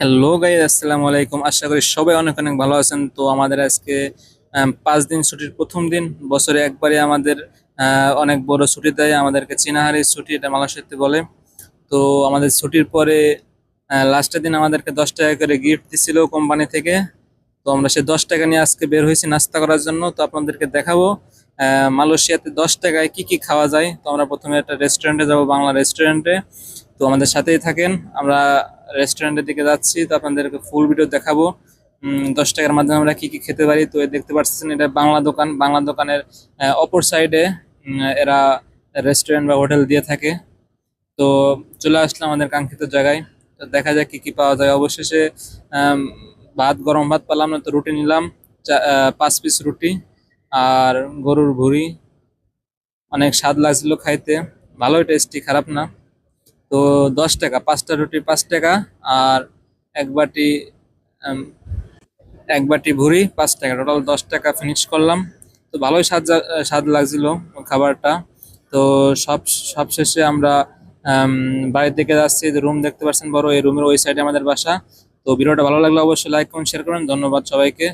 Hello guys, আসসালামু আলাইকুম। আশা করি সবাই অনেক অনেক ভালো আছেন। তো আমাদের আজকে 5 দিন ছুটির প্রথম দিন। বছরে একবারে আমাদের অনেক বড় ছুটি দেয় আমাদেরকে, চিনাহারি ছুটি, এটা মালয়েশিয়াতে বলে। তো আমাদের ছুটির পরে লাস্টের দিন আমাদেরকে 10 টাকা করে গিফট দিছিল কোম্পানি থেকে। তো আমরা সে 10 টাকা নিয়ে আজকে বের হয়েছি নাস্তা করার জন্য। তো আপনাদেরকে দেখাবো মালয়েশিয়াতে 10 টাকায় কি কি খাওয়া যায়। তো আমরা প্রথমে একটা রেস্টুরেন্টে যাব, বাংলা রেস্টুরেন্টে। তো আমাদের সাথেই থাকেন, আমরা রেস্টুরেন্টের দিকে যাচ্ছি। তো আপনাদেরকে ফুল ভিডিও দেখাবো 10 টাকার মাধ্যমে আমরা কি কি খেতে পারি। তো দেখতে পাচ্ছেন, এটা বাংলা দোকান। বাংলা দোকানের অপর সাইডে এরা রেস্টুরেন্ট বা হোটেল দিয়ে থাকে। তো চলে আসলাম আমাদের কাঙ্ক্ষিত জায়গায়। তো দেখা যাক কি কি পাওয়া যায়। অবশেষে আম, গরম ভাত পেলাম না, তো রুটি নিলাম। 5 পিস রুটি আর গরুর ভুঁড়ি। অনেক স্বাদ লাগছিল খাইতে, ভালোই টেস্টি, খারাপ না। তো 10 টাকা, 5টা রুটি 5 টাকা। আর এক বাটি আম, এক বাটি ভুঁড়ি 5 টাকা, টোটাল 10 টাকা ফিনিশ করলাম। তো ভালোই স্বাদ লাগছিল খাবারটা। তো সব সব শেষে আমরা বাড়ির দিকে যাচ্ছি। রুম দেখতে পাচ্ছেন বড়, এই রুমের ওই সাইডে আমাদের বাসা। তো ভিডিওটা ভালো লাগলে অবশ্যই লাইক করুন, শেয়ার করুন। ধন্যবাদ সবাইকে।